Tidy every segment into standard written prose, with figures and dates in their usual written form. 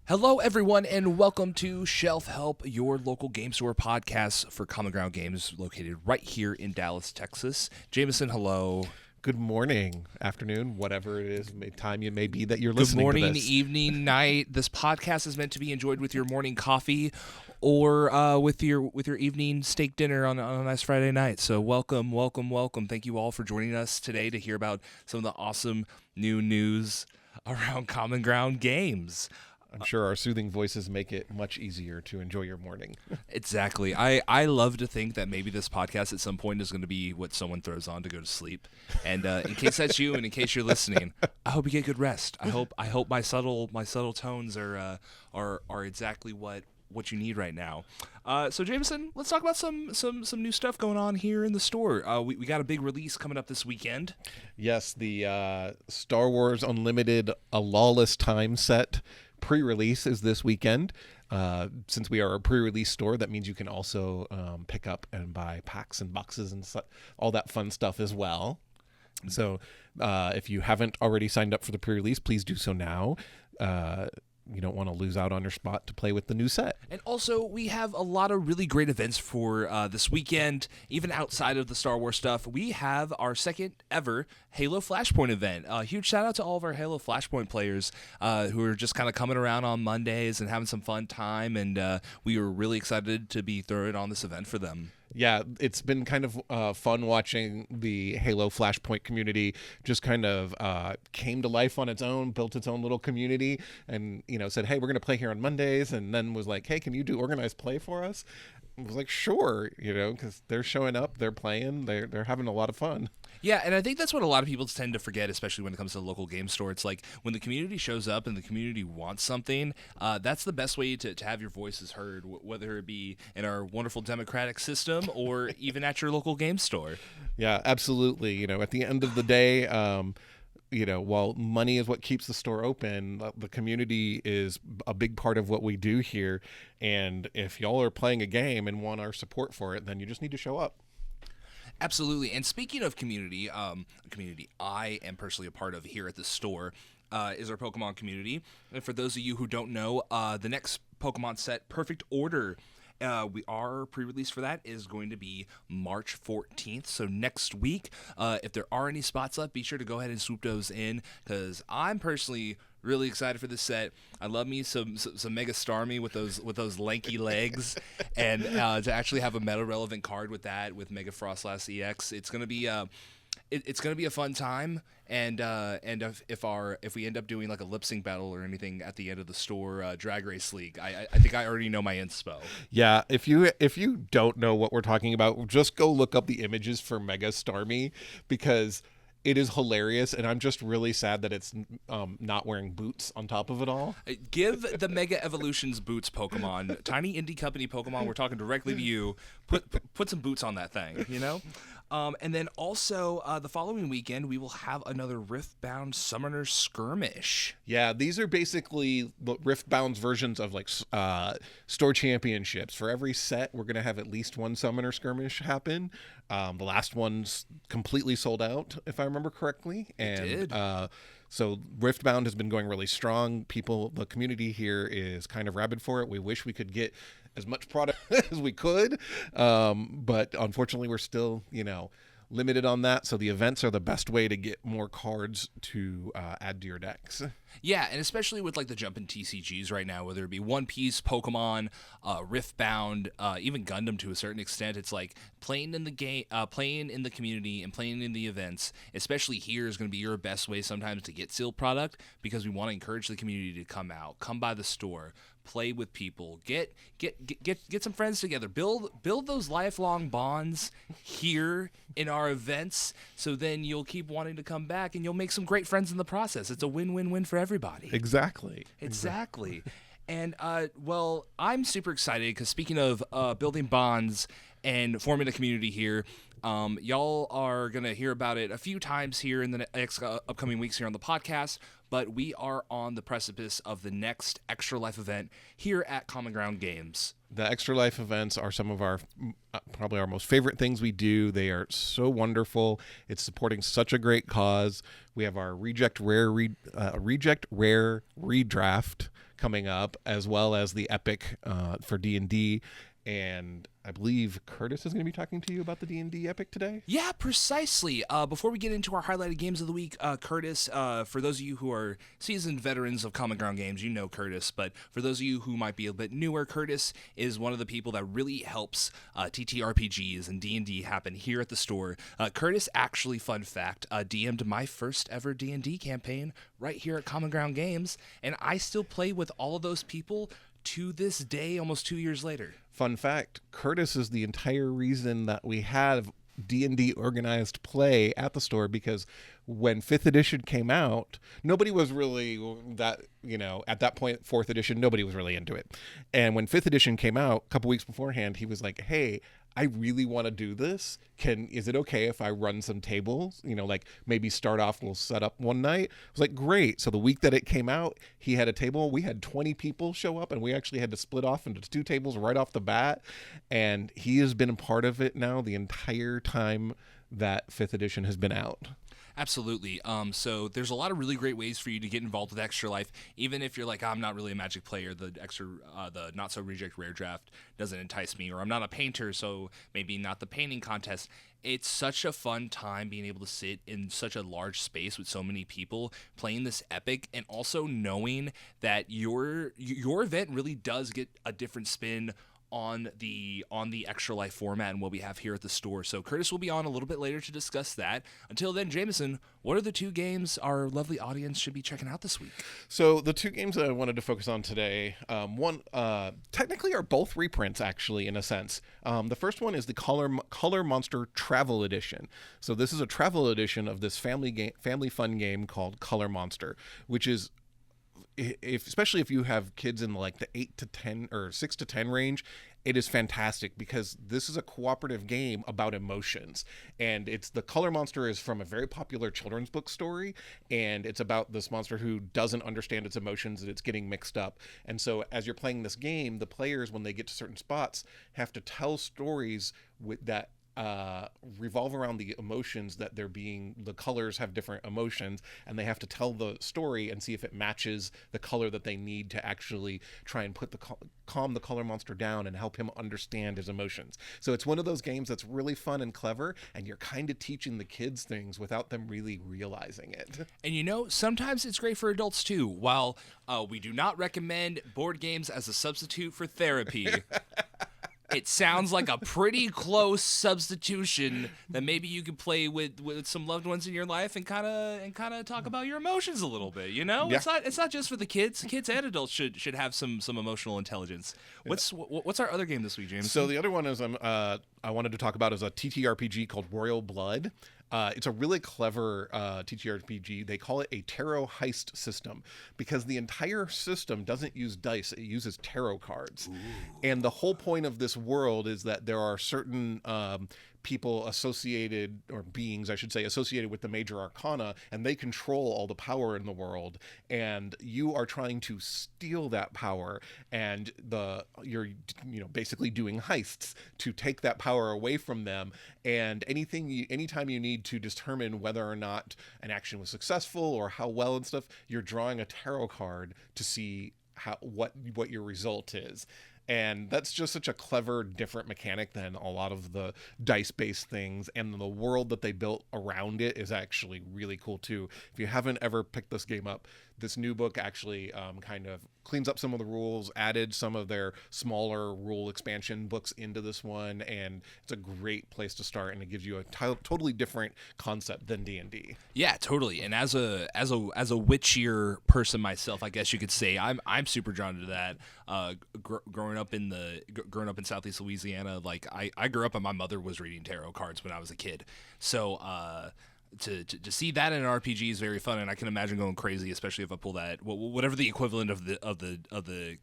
Hello, everyone, and welcome to Shelf Help, your local game store podcast for Common Ground Games, located right here in Dallas, Texas. Jamison, hello. Good morning, afternoon, whatever it is, time it may be that you're Good listening morning, to this. evening, night. This podcast is meant to be enjoyed with your morning coffee or with your evening steak dinner on a nice Friday night. So welcome. Thank you all for joining us today to hear about some of the awesome new news around Common Ground Games. I'm sure our soothing voices make it much easier to enjoy your morning. Exactly. I love to think that maybe this podcast at some point is going to be what someone throws on to go to sleep. And in case that's you, and in case you're listening, I hope you get good rest. I hope my subtle tones are exactly what you need right now. So Jameson, let's talk about some new stuff going on here in the store. We got a big release coming up this weekend. Yes, the Star Wars Unlimited A Lawless time set pre-release is this weekend. Since we are a pre-release store, that means you can also pick up and buy packs and boxes and all that fun stuff as well. So if you haven't already signed up for the pre-release, please do so now. You don't want to lose out on your spot to play with the new set. And also, we have a lot of really great events for this weekend, even outside of the Star Wars stuff. We have our second ever Halo Flashpoint event. Huge shout out to all of our Halo Flashpoint players who are just kind of coming around on Mondays and having some fun time. And we are really excited to be throwing on this event for them. Yeah, it's been kind of fun watching the Halo Flashpoint community just kind of came to life on its own, built its own little community, and said, hey, we're going to play here on Mondays, and then was like, hey, can you do organized play for us? I was like, sure, because they're showing up, they're playing, they're having a lot of fun. Yeah, and I think that's what a lot of people tend to forget, especially when it comes to the local game store. It's like when the community shows up and the community wants something, that's the best way to have your voices heard, whether it be in our wonderful democratic system or even at your local game store. Yeah, absolutely. At the end of the day, while money is what keeps the store open, the community is a big part of what we do here. And if y'all are playing a game and want our support for it, then you just need to show up. Absolutely. And speaking of community, a community I am personally a part of here at the store is our Pokemon community. And for those of you who don't know, the next Pokemon set, Perfect Order, our pre-release for that is going to be March 14th. So next week, if there are any spots left, be sure to go ahead and swoop those in, because I'm personally really excited for this set. I love me some Mega Starmie with those lanky legs, and to actually have a meta relevant card with that, with Mega Frostlass EX, it's gonna be it's gonna be a fun time. And if we end up doing like a lip sync battle or anything at the end of the store Drag Race League, I think I already know my inspo. Yeah, if you don't know what we're talking about, just go look up the images for Mega Starmie, because it is hilarious, and I'm just really sad that it's not wearing boots on top of it all. Give the Mega Evolutions boots, Pokemon. Tiny indie company Pokemon, we're talking directly to you. Put some boots on that thing, And then also, the following weekend, we will have another Riftbound Summoner Skirmish. Yeah, these are basically the Riftbound's versions of like store championships. For every set, we're going to have at least one Summoner Skirmish happen. The last one's completely sold out, if I remember correctly. And it did. So Riftbound has been going really strong. The community here is kind of rabid for it. We wish we could get as much product as we could, but unfortunately we're still, limited on that. So the events are the best way to get more cards to add to your decks. Yeah, and especially with like the jumping TCGs right now, whether it be One Piece, Pokemon, Riftbound, even Gundam to a certain extent, it's like playing in the game, playing in the community, and playing in the events. Especially here is going to be your best way sometimes to get sealed product, because we want to encourage the community to come out, come by the store, play with people, get some friends together, build those lifelong bonds here in our events, so then you'll keep wanting to come back and you'll make some great friends in the process. It's a win-win-win for everybody. Exactly. And well, I'm super excited because speaking of building bonds and forming a community here, y'all are going to hear about it a few times here in the next upcoming weeks here on the podcast, but we are on the precipice of the next Extra Life event here at Common Ground Games. The Extra Life events are some of our probably our most favorite things we do. They are so wonderful. It's supporting such a great cause. We have our Reject Rare Redraft coming up, as well as the Epic for D&D. And I believe Curtis is going to be talking to you about the D&D Epic today. Yeah, precisely. Before we get into our highlighted games of the week, Curtis, for those of you who are seasoned veterans of Common Ground Games, you know Curtis. But for those of you who might be a bit newer, Curtis is one of the people that really helps TTRPGs and D&D happen here at the store. Curtis actually, fun fact, DM'd my first ever D&D campaign right here at Common Ground Games, and I still play with all of those people to this day, almost 2 years later. Fun fact, Curtis is the entire reason that we have D&D organized play at the store, because when 5th edition came out, nobody was really that, at that point, 4th edition, nobody was really into it. And when 5th edition came out a couple weeks beforehand, he was like, hey, I really want to do this. Is it okay if I run some tables? Like maybe start off, we'll set up one night. I was like, great. So the week that it came out, he had a table. We had 20 people show up, and we actually had to split off into 2 tables right off the bat. And he has been a part of it now the entire time that 5th edition has been out. Absolutely. So there's a lot of really great ways for you to get involved with Extra Life, even if you're like, I'm not really a Magic player. The not so reject rare draft doesn't entice me, or I'm not a painter, so maybe not the painting contest. It's such a fun time being able to sit in such a large space with so many people playing this epic, and also knowing that your event really does get a different spin on the Extra Life format and what we have here at the store. So Curtis will be on a little bit later to discuss that. Until then, Jamison, what are the 2 games our lovely audience should be checking out this week? So the 2 games that I wanted to focus on today, one technically are both reprints, actually, in a sense. The first one is the Color Monster Travel Edition. So this is a travel edition of this family fun game called Color Monster, which is, especially if you have kids in like the 8 to 10 or 6 to 10 range, it is fantastic, because this is a cooperative game about emotions. And the Color Monster is from a very popular children's book story, and it's about this monster who doesn't understand its emotions, and it's getting mixed up. And so as you're playing this game, the players, when they get to certain spots, have to tell stories that revolve around the emotions that the colors have different emotions, and they have to tell the story and see if it matches the color that they need to actually try and calm the color monster down and help him understand his emotions. So it's one of those games that's really fun and clever, and you're kind of teaching the kids things without them really realizing it. And sometimes it's great for adults too. While we do not recommend board games as a substitute for therapy, it sounds like a pretty close substitution that maybe you could play with some loved ones in your life and kind of talk about your emotions a little bit. Yeah. It's not just for the kids. Kids and adults should have some emotional intelligence. What's our other game this week, James? So the other one is I wanted to talk about is a TTRPG called Royal Blood. It's a really clever TTRPG. They call it a tarot heist system, because the entire system doesn't use dice. It uses tarot cards. Ooh. And the whole point of this world is that there are certain people associated, or beings, I should say, associated with the major arcana, and they control all the power in the world. And you are trying to steal that power, and you're basically doing heists to take that power away from them. And anytime you need to determine whether or not an action was successful or how well and stuff, you're drawing a tarot card to see what your result is. And that's just such a clever, different mechanic than a lot of the dice-based things. And the world that they built around it is actually really cool, too. If you haven't ever picked this game up, this new book actually kind of cleans up some of the rules, added some of their smaller rule expansion books into this one, and it's a great place to start, and it gives you a totally different concept than D&D. Yeah, totally. And as a witchier person myself, I guess you could say I'm super drawn to that. Growing up in Southeast Louisiana, like I grew up and my mother was reading tarot cards when I was a kid. So to see that in an RPG is very fun, and I can imagine going crazy, especially if I pull that whatever the equivalent of the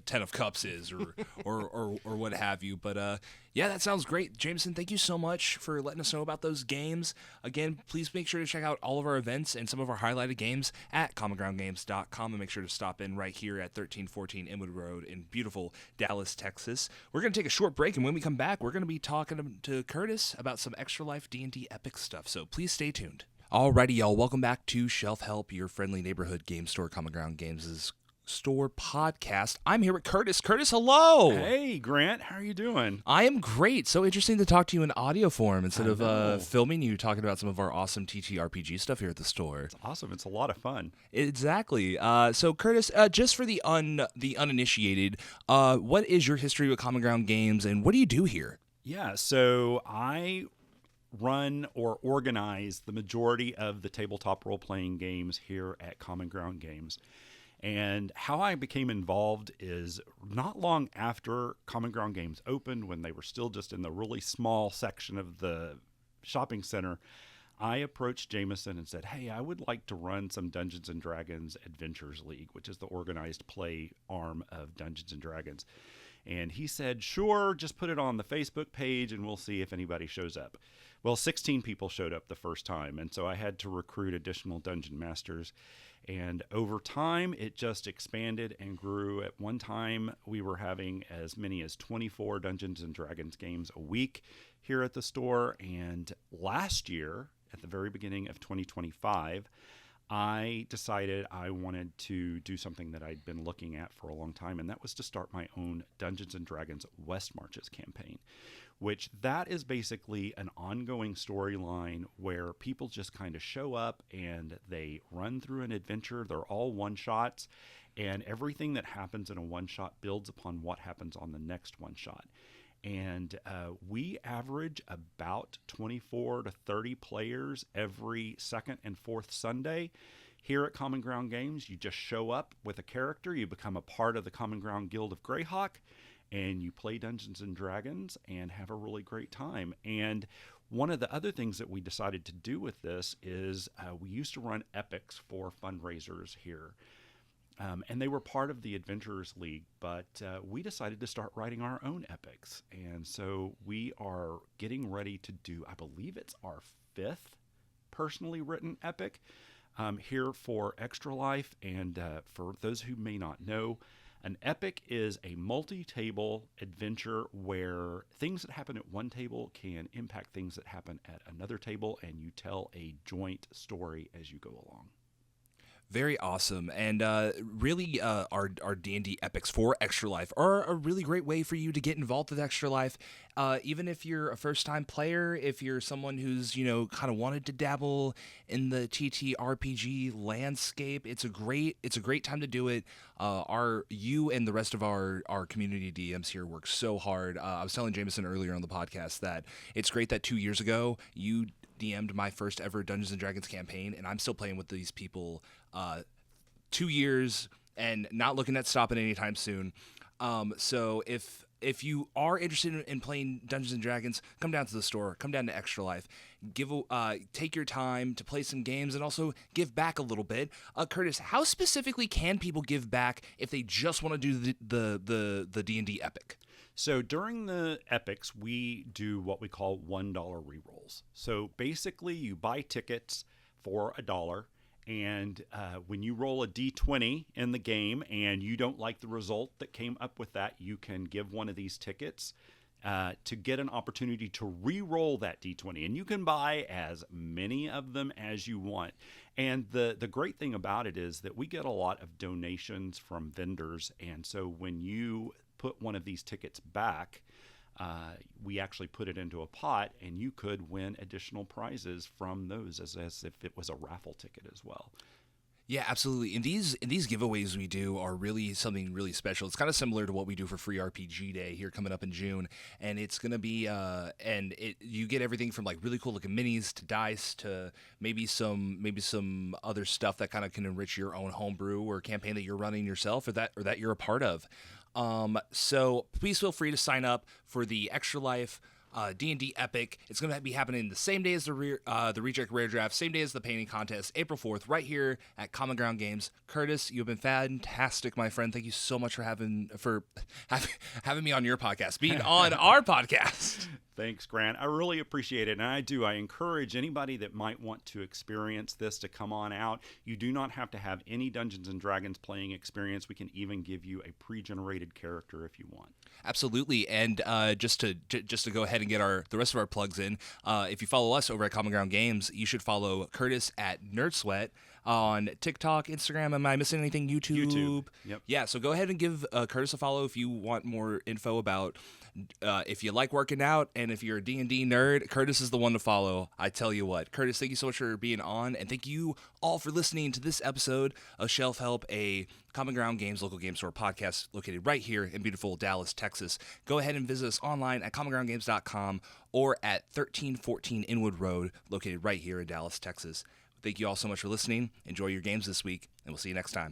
10 of Cups is, or what have you. But yeah, that sounds great. Jamison, thank you so much for letting us know about those games. Again, please make sure to check out all of our events and some of our highlighted games at commongroundgames.com, and make sure to stop in right here at 1314 Inwood Road in beautiful Dallas, Texas. We're going to take a short break, and when we come back, we're going to be talking to Curtis about some Extra Life D&D epic stuff, so please stay tuned. Alrighty, y'all, welcome back to Shelf Help, your friendly neighborhood game store. Common Ground Games' Store podcast. I'm here with Curtis. Curtis, hello. Hey, Grant. How are you doing? I am great. So interesting to talk to you in audio form instead of filming you talking about some of our awesome TTRPG stuff here at the store. It's awesome. It's a lot of fun. Exactly. So Curtis, just for the uninitiated, what is your history with Common Ground Games, and what do you do here? Yeah, so I run or organize the majority of the tabletop role-playing games here at Common Ground Games. And how I became involved is not long after Common Ground Games opened, when they were still just in the really small section of the shopping center, I approached Jamison and said, hey, I would like to run some Dungeons & Dragons Adventures League, which is the organized play arm of Dungeons & Dragons. And he said, sure, just put it on the Facebook page and we'll see if anybody shows up. Well, 16 people showed up the first time, and so I had to recruit additional dungeon masters. And over time, it just expanded and grew. At one time, we were having as many as 24 Dungeons & Dragons games a week here at the store. And last year, at the very beginning of 2025, I decided I wanted to do something that I'd been looking at for a long time, and that was to start my own Dungeons & Dragons West Marches campaign, which that is basically an ongoing storyline where people just kind of show up and they run through an adventure. They're all one-shots, and everything that happens in a one-shot builds upon what happens on the next one-shot. And we average about 24 to 30 players every second and fourth Sunday. Here at Common Ground Games, you just show up with a character, you become a part of the Common Ground Guild of Greyhawk, and you play Dungeons & Dragons and have a really great time. And one of the other things that we decided to do with this is we used to run epics for fundraisers here. And they were part of the Adventurers League, but we decided to start writing our own epics. And so we are getting ready to do, I believe it's our 5th personally written epic here for Extra Life. And for those who may not know, an epic is a multi-table adventure where things that happen at one table can impact things that happen at another table, and you tell a joint story as you go along. Very awesome, and really our D&D epics for Extra Life are a really great way for you to get involved with Extra Life. Even if you're a first-time player, if you're someone who's kind of wanted to dabble in the TTRPG landscape, it's a great time to do it. You and the rest of our community DMs here work so hard. I was telling Jamison earlier on the podcast that it's great that 2 years ago you DM'd my first ever Dungeons & Dragons campaign, and I'm still playing with these people 2 years and not looking at stopping anytime soon. So if you are interested in playing Dungeons & Dragons, come down to the store, come down to Extra Life, take your time to play some games and also give back a little bit. Curtis, how specifically can people give back if they just want to do the D&D epic? So during the epics, we do what we call $1 rerolls. So basically, you buy tickets for $1, and when you roll a d20 in the game and you don't like the result that came up with that, you can give one of these tickets to get an opportunity to re-roll that d20. And you can buy as many of them as you want. And the great thing about it is that we get a lot of donations from vendors. And so when you put one of these tickets back, we actually put it into a pot, and you could win additional prizes from those as if it was a raffle ticket as well. Yeah, absolutely. And these giveaways we do are really something really special. It's kind of similar to what we do for Free RPG Day here coming up in June, and it's gonna be you get everything from like really cool looking minis to dice to maybe some other stuff that kind of can enrich your own homebrew or campaign that you're running yourself or that you're a part of. So please feel free to sign up for the Extra Life D&D Epic. It's going to be happening the same day as the Reject Rare Draft, same day as the painting contest, April 4th, right here at Common Ground Games. Curtis, you've been fantastic, my friend. Thank you so much for having me on your podcast, being on our podcast. Thanks, Grant. I really appreciate it, and I encourage anybody that might want to experience this to come on out. You do not have to have any Dungeons & Dragons playing experience. We can even give you a pre-generated character if you want. Absolutely, and just to go ahead and get the rest of our plugs in, if you follow us over at Common Ground Games, you should follow Curtis at NerdSweat. on TikTok, Instagram. Am I missing anything? YouTube. Yep. Yeah, so go ahead and give Curtis a follow if you want more info about if you like working out and if you're a D&D nerd. Curtis is the one to follow. I tell you what. Curtis, thank you so much for being on, and thank you all for listening to this episode of Shelf Help, a Common Ground Games local game store podcast located right here in beautiful Dallas, Texas. Go ahead and visit us online at commongroundgames.com or at 1314 Inwood Road, located right here in Dallas, Texas. Thank you all so much for listening. Enjoy your games this week, and we'll see you next time.